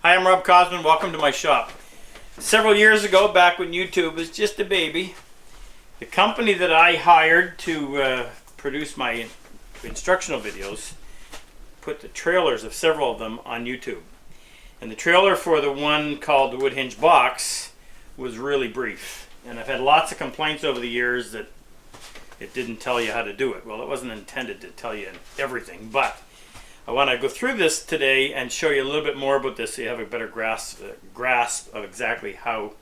Hi, I'm Rob Cosman. Welcome to my shop. Several years ago, back when YouTube was just a baby, the company that I hired to produce my instructional videos put the trailers of several of them on YouTube. And the trailer for the one called the wood hinge box was really brief. And I've had lots of complaints over the years that it didn't tell you how to do it. Well, it wasn't intended to tell you everything, but I want to go through this today and show you a little bit more about this so you have a better grasp of exactly how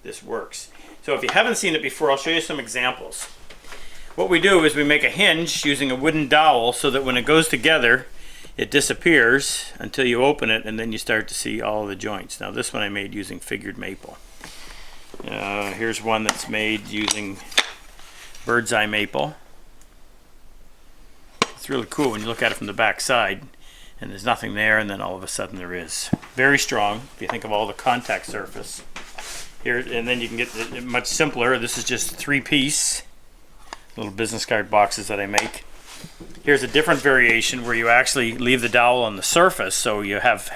this works. So if you haven't seen it before, I'll show you some examples. What we do is we make a hinge using a wooden dowel so that when it goes together, it disappears until you open it, and then you start to see all of the joints. Now this one I made using figured maple. Here's one that's made using bird's eye maple. It's really cool when you look at it from the back side and there's nothing there, and then all of a sudden there is. Very strong if you think of all the contact surface here, and then you can get it much simpler. This is just 3-piece little business card boxes that I make. Here's a different variation where you actually leave the dowel on the surface, so you have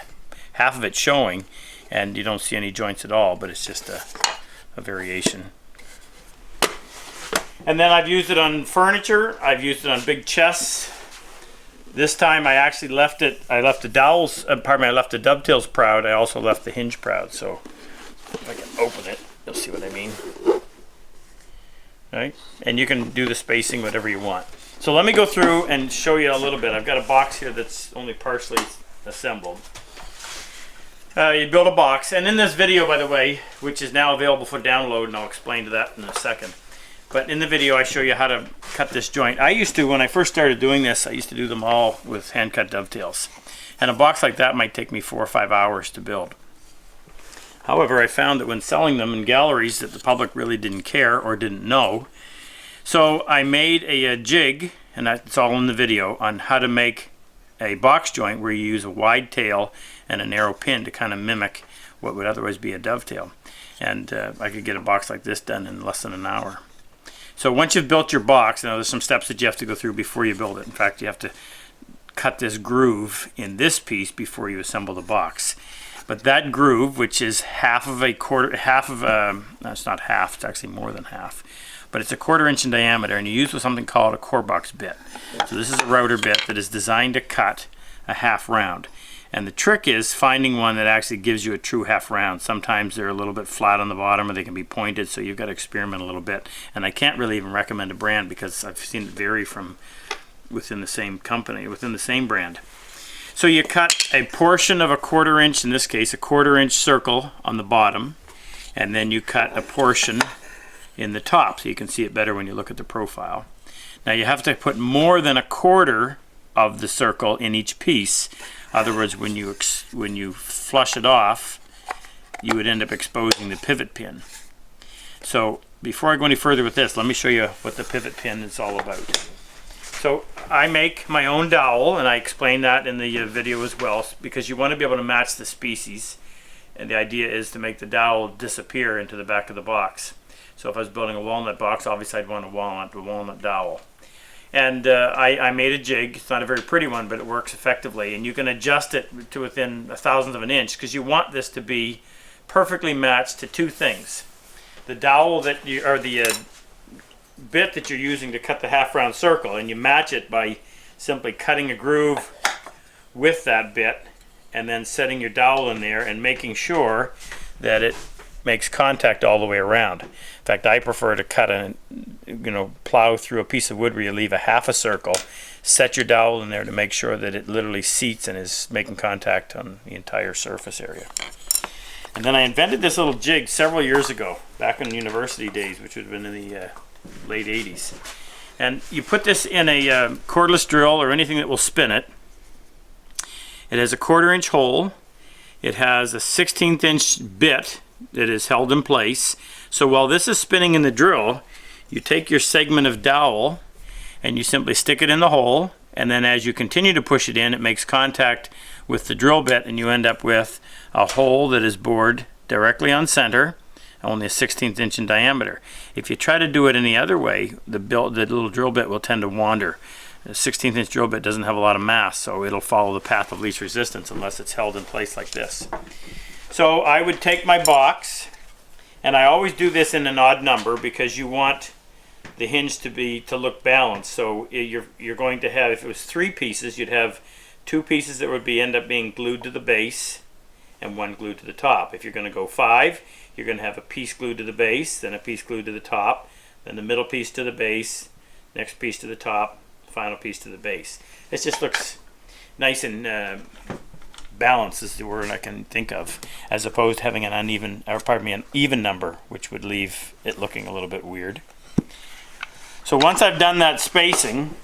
half of it showing and you don't see any joints at all, but it's just a variation. And then I've used it on furniture, I've used it on big chests. This time I actually left the dowels, I left the dovetails proud. I also left the hinge proud, so if I can open it, you'll see what I mean. Right? And you can do the spacing whatever you want. So let me go through and show you a little bit. I've got a box here that's only partially assembled. You build a box, and in this video, by the way, which is now available for download, and I'll explain to that in a second. But in the video I show you how to cut this joint. I used to, when I first started doing this, I used to do them all with hand cut dovetails. And a box like that might take me 4 or 5 hours to build. However, I found that when selling them in galleries that the public really didn't care or didn't know. So I made a jig, and that's all in the video, on how to make a box joint where you use a wide tail and a narrow pin to kind of mimic what would otherwise be a dovetail. And I could get a box like this done in less than an hour. So once you've built your box, now there's some steps that you have to go through before you build it. In fact, you have to cut this groove in this piece before you assemble the box. But that groove, which is it's not half, it's actually more than half. But it's a 1/4 inch in diameter, and you use something called a core box bit. So this is a router bit that is designed to cut a half round. And the trick is finding one that actually gives you a true half round. Sometimes they're a little bit flat on the bottom, or they can be pointed, so you've got to experiment a little bit. And I can't really even recommend a brand because I've seen it vary from within the same company, within the same brand. So you cut a portion of a 1/4 inch, in this case a 1/4 inch circle on the bottom, and then you cut a portion in the top so you can see it better when you look at the profile. Now you have to put more than 1/4 of the circle in each piece. In other words, when you flush it off, you would end up exposing the pivot pin. So before I go any further with this, let me show you what the pivot pin is all about. So I make my own dowel, and I explain that in the video as well, because you want to be able to match the species, and the idea is to make the dowel disappear into the back of the box. So if I was building a walnut box, obviously I'd want a walnut dowel. And I made a jig. It's not a very pretty one, but it works effectively, and you can adjust it to within 1/1000th of an inch because you want this to be perfectly matched to two things: the dowel that you, or the bit that you're using to cut the half round circle, and you match it by simply cutting a groove with that bit and then setting your dowel in there and making sure that it makes contact all the way around. In fact, I prefer to cut plow through a piece of wood where you leave a half a circle, set your dowel in there to make sure that it literally seats and is making contact on the entire surface area. And then I invented this little jig several years ago, back in university days, which would have been in the late 80s. And you put this in a cordless drill or anything that will spin it. It has a 1/4 inch hole. It has a 1/16 inch bit that is held in place. So while this is spinning in the drill, you take your segment of dowel and you simply stick it in the hole, and then as you continue to push it in, it makes contact with the drill bit, and you end up with a hole that is bored directly on center, only a 1/16 inch in diameter. If you try to do it any other way, the little drill bit will tend to wander. A 1/16 inch drill bit doesn't have a lot of mass, so it'll follow the path of least resistance unless it's held in place like this. So I would take my box, and I always do this in an odd number because you want the hinge to look balanced. So you're going to have, if it was 3 pieces, you'd have 2 pieces that would end up being glued to the base and 1 glued to the top. If you're going to go 5, you're going to have a piece glued to the base, then a piece glued to the top, then the middle piece to the base, next piece to the top, final piece to the base. It just looks nice and balanced is the word I can think of, as opposed to having an an even number, which would leave it looking a little bit weird. So once I've done that spacing,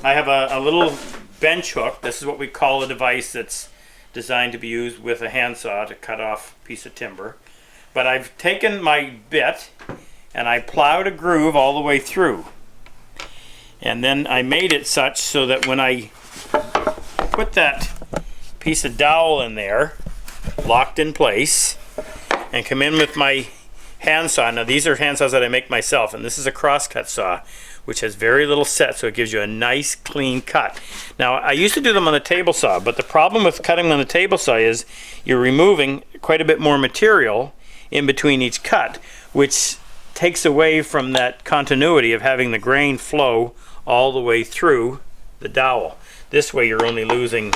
I have a little bench hook. This is what we call a device that's designed to be used with a handsaw to cut off a piece of timber. But I've taken my bit and I plowed a groove all the way through. And then I made it such so that when I put that piece of dowel in there, locked in place, and come in with my handsaw. Now these are handsaws that I make myself, and this is a crosscut saw, which has very little set, so it gives you a nice clean cut. Now I used to do them on the table saw, but the problem with cutting on the table saw is you're removing quite a bit more material in between each cut, which takes away from that continuity of having the grain flow all the way through the dowel. This way you're only losing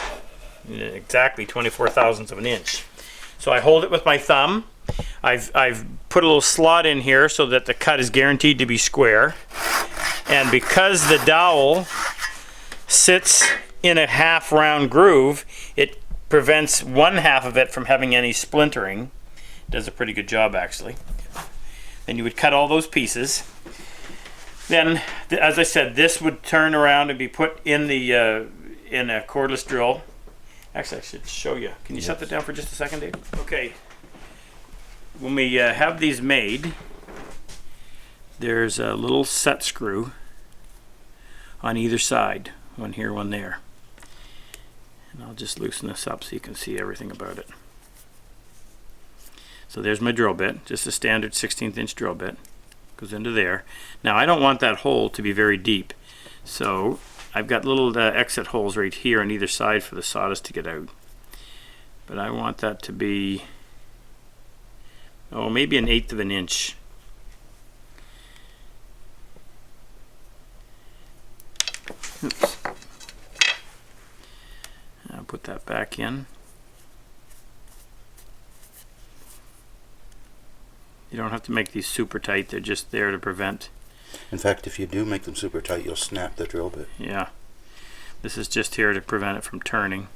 exactly 24 thousandths of an inch. So I hold it with my thumb. I've put a little slot in here so that the cut is guaranteed to be square. And because the dowel sits in a half round groove, it prevents one half of it from having any splintering. Does a pretty good job actually. Then you would cut all those pieces. Then, as I said, this would turn around and be put in the in a cordless drill. Actually, I should show you. Can you set that down for just a second, Dave? Okay. When we have these made, there's a little set screw on either side. One here, one there. And I'll just loosen this up so you can see everything about it. So there's my drill bit, just a standard 16th inch drill bit. Goes into there. Now I don't want that hole to be very deep, so I've got little exit holes right here on either side for the sawdust to get out. But I want that to be, oh, maybe 1/8 of an inch. Oops. I'll put that back in. You don't have to make these super tight, they're just there to prevent. In fact, if you do make them super tight, you'll snap the drill bit. Yeah. This is just here to prevent it from turning.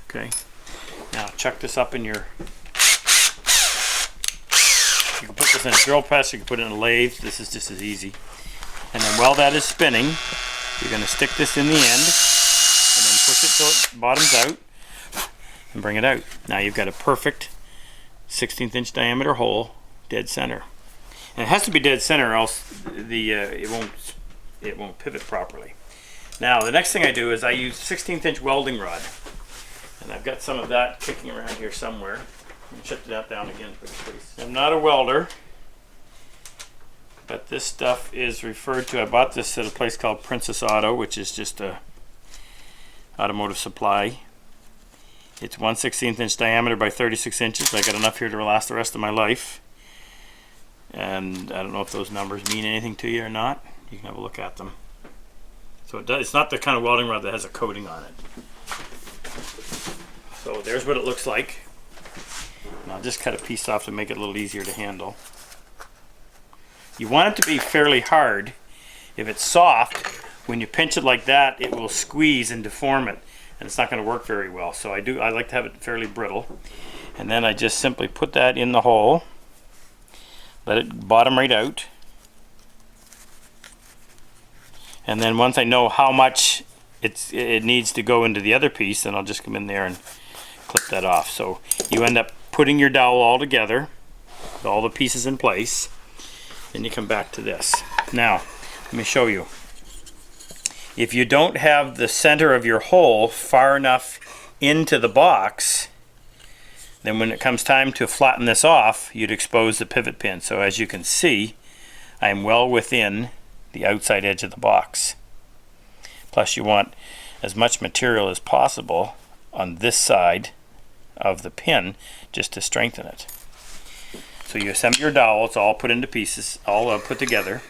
Okay. Now chuck this up in your... You can put this in a drill press, you can put it in a lathe. This is just as easy. And then while that is spinning, you're going to stick this in the end and then push it till it bottoms out and bring it out. Now you've got a perfect 16th inch diameter hole, dead center. And it has to be dead center or else the it won't pivot properly. Now the next thing I do is I use 16th inch welding rod. And I've got some of that kicking around here somewhere. Shut that down again, please. I'm not a welder, but this stuff is referred to, I bought this at a place called Princess Auto, which is just a automotive supply. It's 1/16 inch diameter by 36 inches. I got enough here to last the rest of my life. And I don't know if those numbers mean anything to you or not. You can have a look at them. So it's not the kind of welding rod that has a coating on it. So there's what it looks like. And I'll just cut a piece off to make it a little easier to handle. You want it to be fairly hard. If it's soft, when you pinch it like that, it will squeeze and deform it, and it's not going to work very well. So I like to have it fairly brittle. And then I just simply put that in the hole, let it bottom right out. And then once I know how much it needs to go into the other piece, then I'll just come in there and clip that off. So you end up putting your dowel all together, with all the pieces in place. Then you come back to this. Now, let me show you. If you don't have the center of your hole far enough into the box, then when it comes time to flatten this off, you'd expose the pivot pin. So as you can see, I am well within the outside edge of the box. Plus you want as much material as possible on this side of the pin just to strengthen it. So you assemble your dowel, it's all put into pieces, all put together,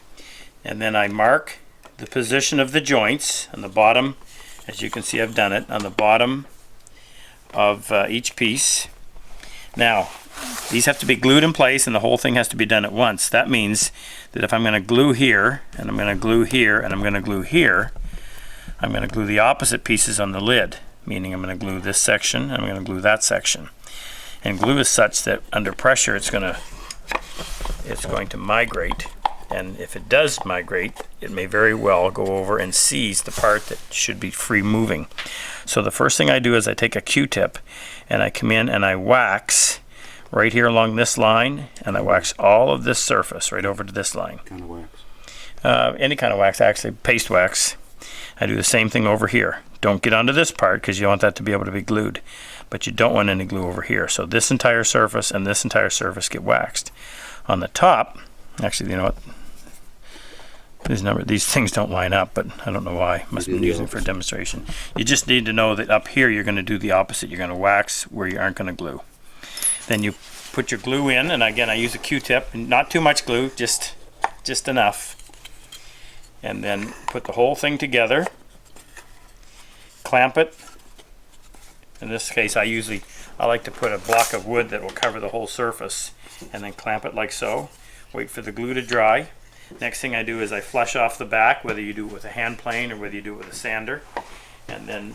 and then I mark the position of the joints on the bottom. As you can see, I've done it on the bottom of each piece. Now, these have to be glued in place and the whole thing has to be done at once. That means that if I'm going to glue here, and I'm going to glue here, and I'm going to glue here, I'm going to glue the opposite pieces on the lid, meaning I'm going to glue this section, and I'm going to glue that section. And glue is such that under pressure it's going to migrate, and if it does migrate, it may very well go over and seize the part that should be free moving. So the first thing I do is I take a Q-tip and I come in and I wax right here along this line, and I wax all of this surface right over to this line. What kind of wax? Any kind of wax, actually, paste wax. I do the same thing over here. Don't get onto this part because you want that to be able to be glued, but you don't want any glue over here. So this entire surface and this entire surface get waxed. On the top, actually, you know what? These things don't line up, but I don't know why. Must have been using it for demonstration. You just need to know that up here you're going to do the opposite. You're going to wax where you aren't going to glue. Then you put your glue in, and again I use a Q-tip, and not too much glue, just enough. And then put the whole thing together, clamp it. In this case I like to put a block of wood that will cover the whole surface, and then clamp it like so. Wait for the glue to dry. Next thing I do is I flush off the back, whether you do it with a hand plane or whether you do it with a sander, and then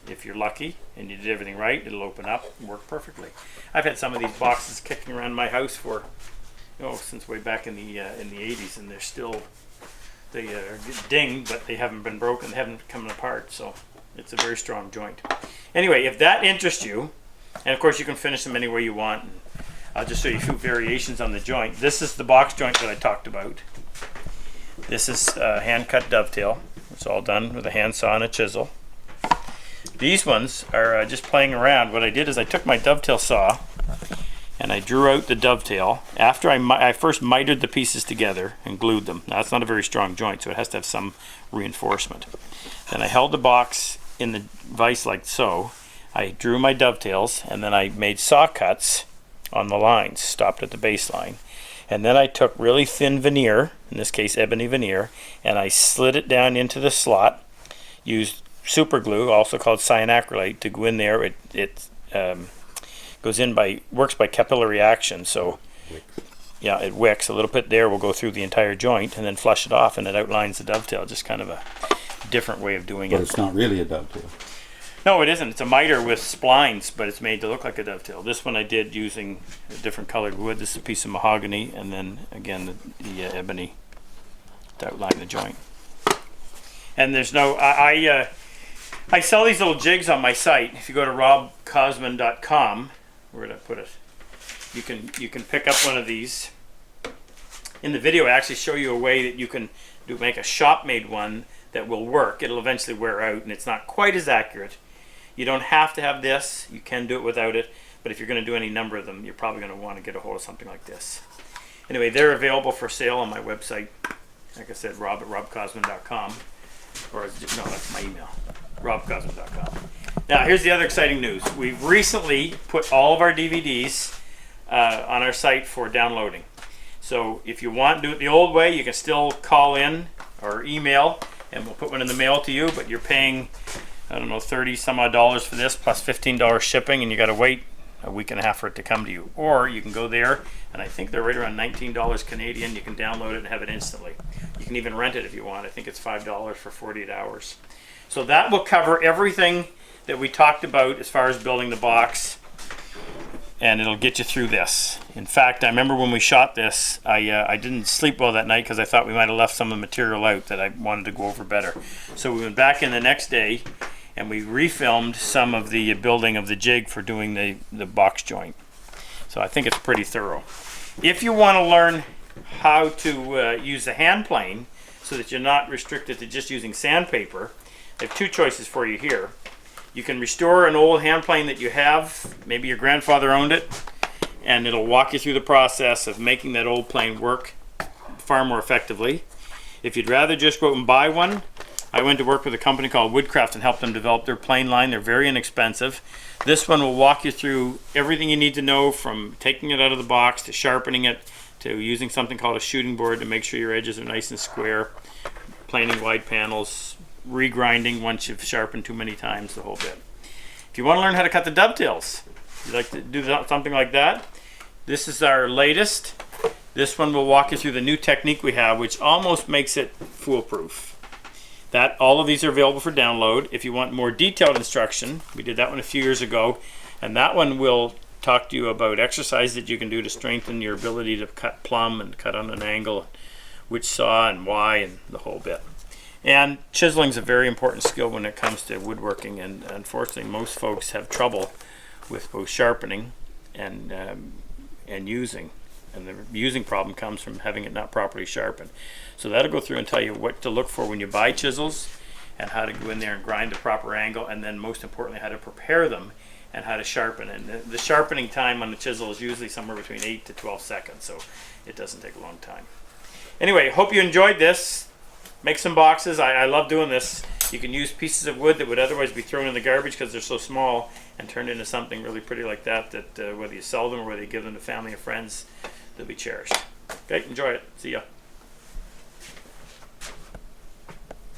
if you're lucky and you did everything right, it'll open up and work perfectly. I've had some of these boxes kicking around my house for since way back in the 80s, and they're still, they are dinged, but they haven't been broken, they haven't come apart, so it's a very strong joint. Anyway, if that interests you, and of course you can finish them any way you want, I'll just show you a few variations on the joint. This is the box joint that I talked about. This is hand cut dovetail. It's all done with a handsaw and a chisel. These ones are just playing around. What I did is I took my dovetail saw and I drew out the dovetail after I first mitered the pieces together and glued them. Now it's not a very strong joint, so it has to have some reinforcement. Then I held the box in the vise like so. I drew my dovetails, and then I made saw cuts on the lines, stopped at the baseline. And then I took really thin veneer, in this case ebony veneer, and I slid it down into the slot, used super glue, also called cyanacrylate, to go in there. It works by capillary action, so yeah, it wicks. A little bit there will go through the entire joint, and then flush it off, and it outlines the dovetail. Just kind of a different way of doing it. But it's not really a dovetail. No, it isn't. It's a miter with splines, but it's made to look like a dovetail. This one I did using a different colored wood. This is a piece of mahogany, and then again the ebony to outline the joint. And there's no, I sell these little jigs on my site. If you go to RobCosman.com, where did I put it? You can pick up one of these. In the video, I actually show you a way that you can make a shop-made one that will work. It'll eventually wear out, and it's not quite as accurate. You don't have to have this. You can do it without it, but if you're going to do any number of them, you're probably going to want to get a hold of something like this. Anyway, they're available for sale on my website. Like I said, Rob at RobCosman.com. Or, no, that's my email. RobCosman.com. Now, here's the other exciting news. We've recently put all of our DVDs on our site for downloading. So if you want to do it the old way, you can still call in or email, and we'll put one in the mail to you, but you're paying, I don't know, $30 some odd for this, plus $15 shipping, and you got to wait a week and a half for it to come to you. Or you can go there, and I think they're right around $19 Canadian. You can download it and have it instantly. You can even rent it if you want. I think it's $5 for 48 hours. So that will cover everything that we talked about as far as building the box, and it'll get you through this. In fact, I remember when we shot this, I didn't sleep well that night because I thought we might have left some of the material out that I wanted to go over better. So we went back in the next day and we refilmed some of the building of the jig for doing the box joint. So I think it's pretty thorough. If you want to learn how to use the hand plane so that you're not restricted to just using sandpaper, I have two choices for you here. You can restore an old hand plane that you have. Maybe your grandfather owned it, and it'll walk you through the process of making that old plane work far more effectively. If you'd rather just go out and buy one, I went to work with a company called Woodcraft and helped them develop their plane line. They're very inexpensive. This one will walk you through everything you need to know, from taking it out of the box to sharpening it to using something called a shooting board to make sure your edges are nice and square, planing wide panels, regrinding once you've sharpened too many times, the whole bit. If you want to learn how to cut the dovetails, you'd like to do something like that, this is our latest. This one will walk you through the new technique we have, which almost makes it foolproof. All of these are available for download. If you want more detailed instruction, we did that one a few years ago, and that one will talk to you about exercises that you can do to strengthen your ability to cut plumb and cut on an angle, which saw and why, and the whole bit. And chiseling is a very important skill when it comes to woodworking, and unfortunately most folks have trouble with both sharpening and using. And the using problem comes from having it not properly sharpened. So that'll go through and tell you what to look for when you buy chisels, and how to go in there and grind the proper angle, and then most importantly how to prepare them and how to sharpen. And the sharpening time on the chisel is usually somewhere between 8 to 12 seconds, so it doesn't take a long time. Anyway, hope you enjoyed this. Make some boxes. I love doing this. You can use pieces of wood that would otherwise be thrown in the garbage because they're so small, and turn into something really pretty like that, whether you sell them or whether you give them to family or friends, they'll be cherished. Okay, enjoy it. See ya.